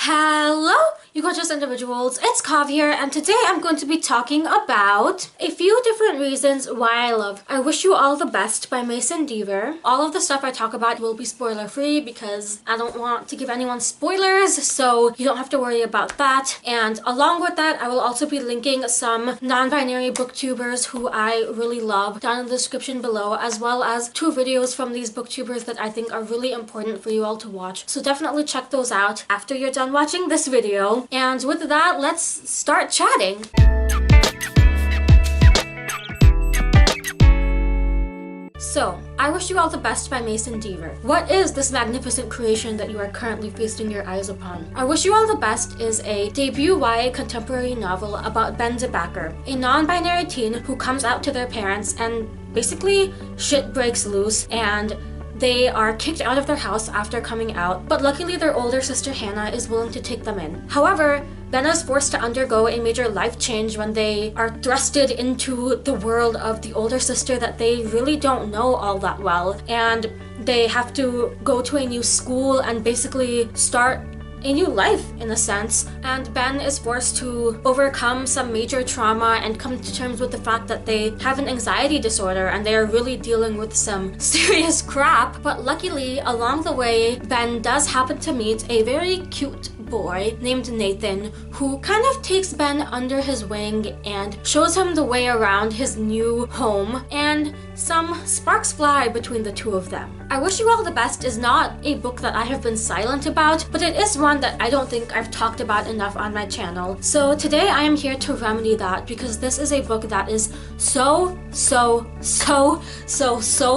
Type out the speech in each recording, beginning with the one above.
Hello, you gorgeous individuals, it's Kav here, and today I'm going to be talking about a few different reasons why I love I Wish You All the Best by Mason Deaver. All of the stuff I talk about will be spoiler free because I don't want to give anyone spoilers, so you don't have to worry about that. And along with that, I will also be linking some non-binary booktubers who I really love down in the description below, as well as 2 videos from these booktubers that I think are really important for you all to watch. So definitely check those out after you're done watching this video. And with that, let's start chatting. So, I Wish You All the Best by Mason Deaver. What is this magnificent creation that you are currently feasting your eyes upon? I Wish You All the Best is a debut YA contemporary novel about Ben DeBacker, a non-binary teen who comes out to their parents and basically shit breaks loose and they are kicked out of their house after coming out, but luckily their older sister Hannah is willing to take them in. However, Ben is forced to undergo a major life change when they are thrusted into the world of the older sister that they really don't know all that well, and they have to go to a new school and basically start a new life in a sense. And Ben is forced to overcome some major trauma and come to terms with the fact that they have an anxiety disorder and they are really dealing with some serious crap. But luckily, along the way, Ben does happen to meet a very cute boy named Nathan who kind of takes Ben under his wing and shows him the way around his new home, and some sparks fly between the two of them. I Wish You All the Best is not a book that I have been silent about, but it is one that I don't think I've talked about enough on my channel. So today I am here to remedy that, because this is a book that is so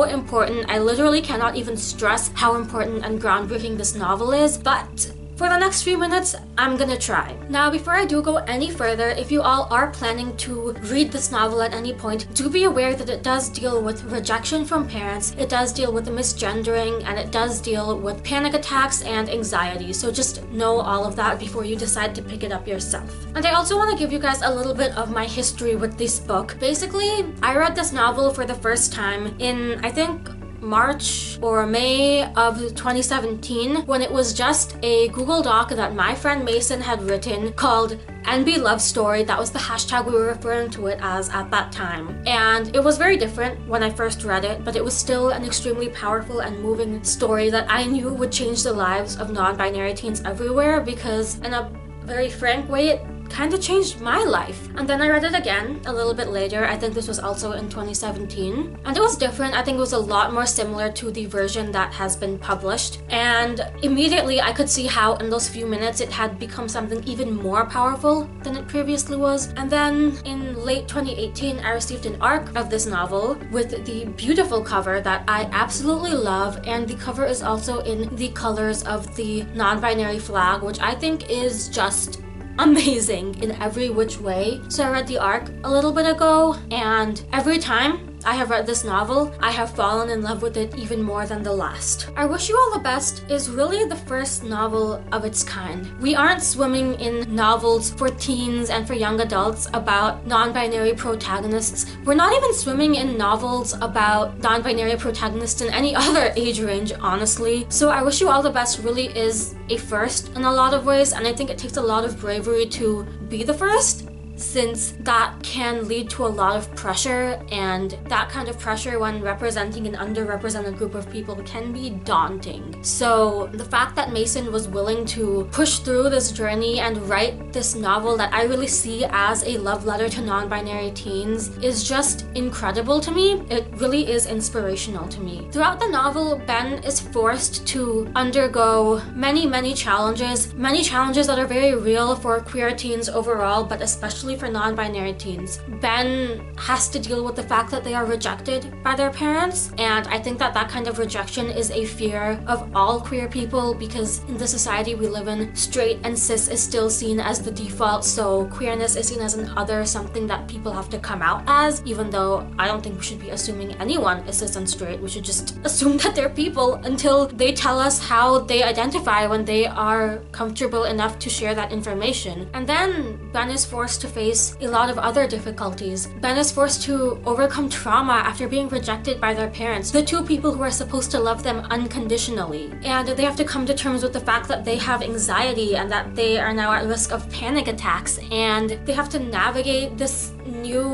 important. I literally cannot even stress how important and groundbreaking this novel is, but for the next few minutes, I'm gonna try. Now, before I do go any further, if you all are planning to read this novel at any point, do be aware that it does deal with rejection from parents, it does deal with misgendering, and it does deal with panic attacks and anxiety. So just know all of that before you decide to pick it up yourself. And I also want to give you guys a little bit of my history with this book. Basically, I read this novel for the first time in, I think, March or May of 2017, when it was just a Google Doc that my friend Mason had written called NB Love Story. That was the hashtag we were referring to it as at that time. And it was very different when I first read it, but it was still an extremely powerful and moving story that I knew would change the lives of non-binary teens everywhere, because in a very frank way, it kind of changed my life. And then I read it again a little bit later. I think this was also in 2017, and it was different. I think it was a lot more similar to the version that has been published, and immediately I could see how in those few minutes it had become something even more powerful than it previously was. And then in late 2018, I received an ARC of this novel with the beautiful cover that I absolutely love, and the cover is also in the colors of the non-binary flag, which I think is just amazing in every which way. So I read the ARC a little bit ago, and every time I have read this novel, I have fallen in love with it even more than the last. I Wish You All the Best is really the first novel of its kind. We aren't swimming in novels for teens and for young adults about non-binary protagonists. We're not even swimming in novels about non-binary protagonists in any other age range, honestly. So I Wish You All the Best really is a first in a lot of ways, and I think it takes a lot of bravery to be the first, since that can lead to a lot of pressure, and that kind of pressure when representing an underrepresented group of people can be daunting. So the fact that Mason was willing to push through this journey and write this novel that I really see as a love letter to non-binary teens is just incredible to me. It really is inspirational to me. Throughout the novel, Ben is forced to undergo many challenges that are very real for queer teens overall, but especially for non-binary teens. Ben has to deal with the fact that they are rejected by their parents, and I think that that kind of rejection is a fear of all queer people, because in the society we live in, straight and cis is still seen as the default, so queerness is seen as an other, something that people have to come out as, even though I don't think we should be assuming anyone is cis and straight. We should just assume that they're people until they tell us how they identify when they are comfortable enough to share that information. And then Ben is forced to face a lot of other difficulties. Ben is forced to overcome trauma after being rejected by their parents, the two people who are supposed to love them unconditionally. And they have to come to terms with the fact that they have anxiety and that they are now at risk of panic attacks. And they have to navigate this new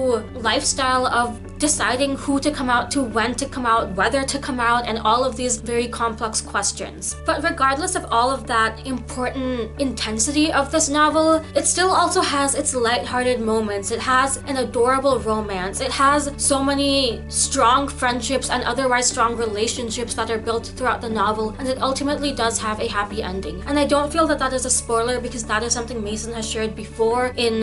lifestyle of deciding who to come out to, when to come out, whether to come out, and all of these very complex questions. But regardless of all of that important intensity of this novel, it still also has its lighthearted moments. It has an adorable romance. It has so many strong friendships and otherwise strong relationships that are built throughout the novel, and it ultimately does have a happy ending. And I don't feel that that is a spoiler, because that is something Mason has shared before in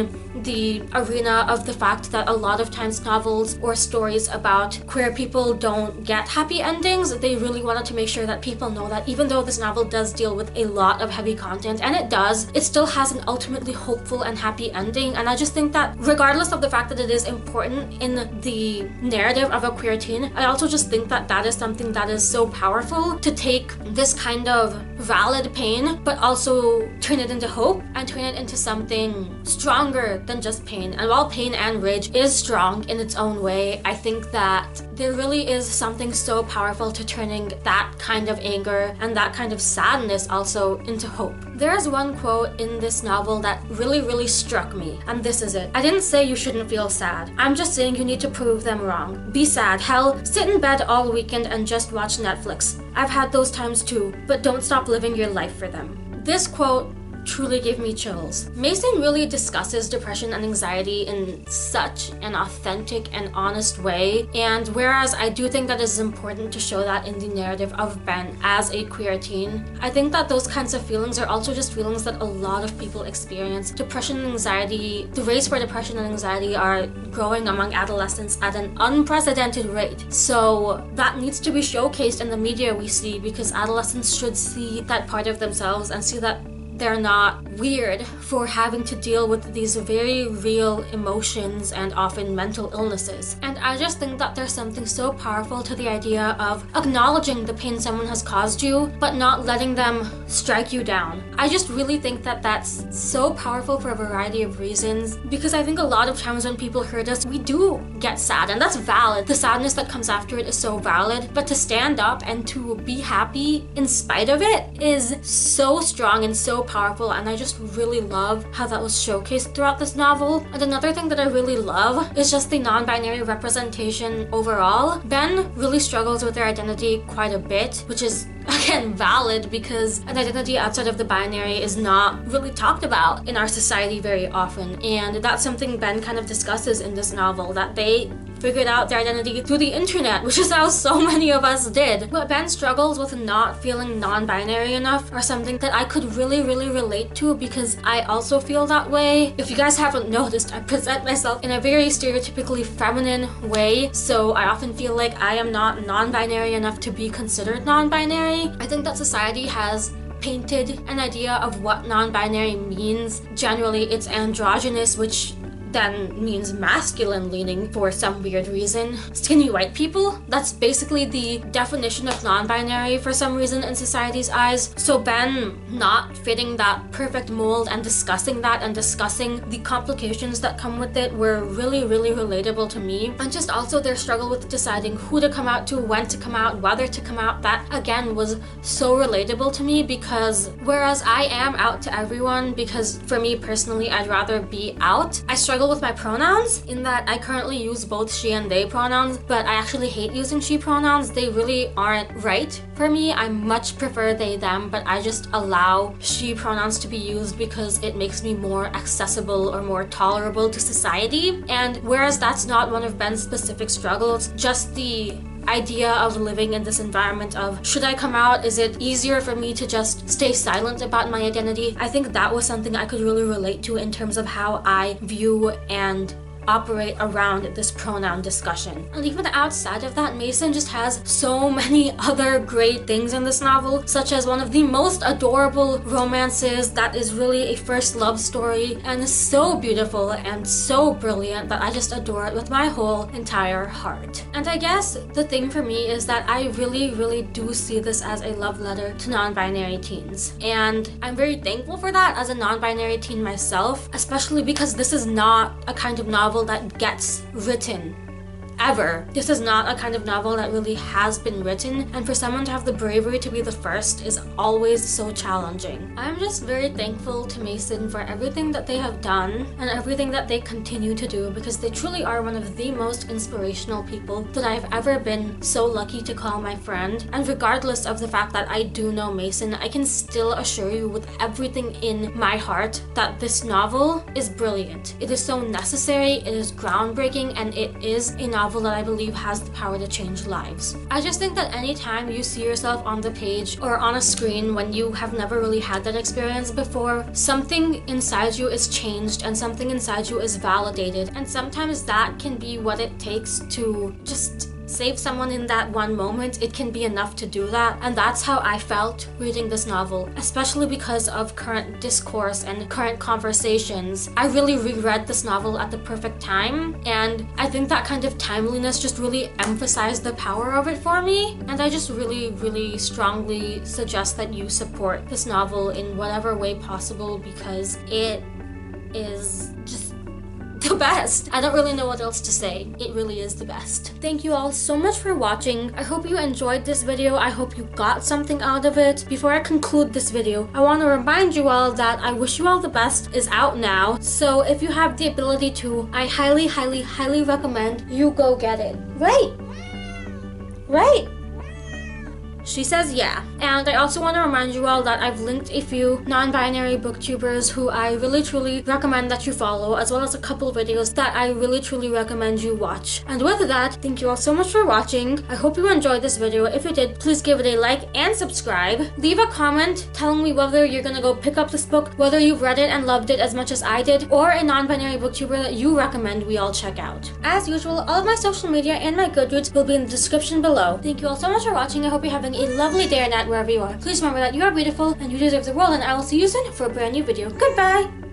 the arena of the fact that a lot of times novels or stories about queer people don't get happy endings. They really wanted to make sure that people know that even though this novel does deal with a lot of heavy content, and it does, it still has an ultimately hopeful and happy ending. And I just think that regardless of the fact that it is important in the narrative of a queer teen, I also just think that that is something that is so powerful, to take this kind of valid pain but also turn it into hope and turn it into something stronger than just pain. And while pain and rage is strong in its own way, I think that there really is something so powerful to turning that kind of anger and that kind of sadness also into hope. There is one quote in this novel that really struck me, and this is it. I didn't say you shouldn't feel sad. I'm just saying you need to prove them wrong. Be sad. Hell, sit in bed all weekend and just watch Netflix. I've had those times too, but don't stop living your life for them. This quote truly gave me chills. Mason really discusses depression and anxiety in such an authentic and honest way, and whereas I do think that it is important to show that in the narrative of Ben as a queer teen, I think that those kinds of feelings are also just feelings that a lot of people experience. Depression and anxiety, the rates for depression and anxiety are growing among adolescents at an unprecedented rate. So that needs to be showcased in the media we see, because adolescents should see that part of themselves and see that they're not weird for having to deal with these very real emotions and often mental illnesses. And I just think that there's something so powerful to the idea of acknowledging the pain someone has caused you, but not letting them strike you down. I just really think that that's so powerful for a variety of reasons, because I think a lot of times when people hurt us, we do get sad, and that's valid. The sadness that comes after it is so valid, but to stand up and to be happy in spite of it is so strong and so powerful, and I just really love how that was showcased throughout this novel. And another thing that I really love is just the non-binary representation overall. Ben really struggles with their identity quite a bit, which is again valid, because an identity outside of the binary is not really talked about in our society very often, and that's something Ben kind of discusses in this novel, that they figured out their identity through the internet, which is how so many of us did. But Ben's struggles with not feeling non-binary enough are something that I could really relate to, because I also feel that way. If you guys haven't noticed, I present myself in a very stereotypically feminine way, so I often feel like I am not non-binary enough to be considered non-binary. I think that society has painted an idea of what non-binary means. Generally, it's androgynous, which then means masculine leaning for some weird reason. Skinny white people? That's basically the definition of non-binary for some reason in society's eyes. So Ben not fitting that perfect mold and discussing that and discussing the complications that come with it were really relatable to me. And just also their struggle with deciding who to come out to, when to come out, whether to come out, that again was so relatable to me, because whereas I am out to everyone, because for me personally I'd rather be out, I struggle with my pronouns in that I currently use both she and they pronouns, but I actually hate using she pronouns. They really aren't right for me. I much prefer they, them, but I just allow she pronouns to be used because it makes me more accessible or more tolerable to society. And whereas that's not one of Ben's specific struggles, just the idea of living in this environment of, should I come out? Is it easier for me to just stay silent about my identity? I think that was something I could really relate to in terms of how I view and operate around this pronoun discussion. And even outside of that, Mason just has so many other great things in this novel, such as one of the most adorable romances that is really a first love story and is so beautiful and so brilliant that I just adore it with my whole entire heart. And I guess the thing for me is that I really do see this as a love letter to non-binary teens. And I'm very thankful for that as a non-binary teen myself, especially because this is not a kind of novel that gets written ever. This is not a kind of novel that really has been written, and for someone to have the bravery to be the first is always so challenging. I'm just very thankful to Mason for everything that they have done and everything that they continue to do, because they truly are one of the most inspirational people that I've ever been so lucky to call my friend. And regardless of the fact that I do know Mason, I can still assure you with everything in my heart that this novel is brilliant. It is so necessary, it is groundbreaking, and it is a novel that I believe has the power to change lives. I just think that anytime you see yourself on the page or on a screen when you have never really had that experience before, something inside you is changed and something inside you is validated, and sometimes that can be what it takes to just save someone in that one moment. It can be enough to do that, and that's how I felt reading this novel, especially because of current discourse and current conversations. I really reread this novel at the perfect time, and I think that kind of timeliness just really emphasized the power of it for me, and I just really strongly suggest that you support this novel in whatever way possible, because it is just the best. I don't really know what else to say. It really is the best. Thank you all so much for watching. I hope you enjoyed this video. I hope you got something out of it. Before I conclude this video, I want to remind you all that I Wish You All the Best is out now. So if you have the ability to, I highly recommend you go get it. Right? She says yeah. And I also want to remind you all that I've linked a few non-binary booktubers who I really truly recommend that you follow, as well as a couple videos that I really truly recommend you watch. And with that, thank you all so much for watching. I hope you enjoyed this video. If you did, please give it a like and subscribe. Leave a comment telling me whether you're gonna go pick up this book, whether you've read it and loved it as much as I did, or a non-binary booktuber that you recommend we all check out. As usual, all of my social media and my Goodreads will be in the description below. Thank you all so much for watching. I hope you're having a lovely day or night wherever you are. Please remember that you are beautiful and you deserve the world, and I will see you soon for a brand new video. Goodbye!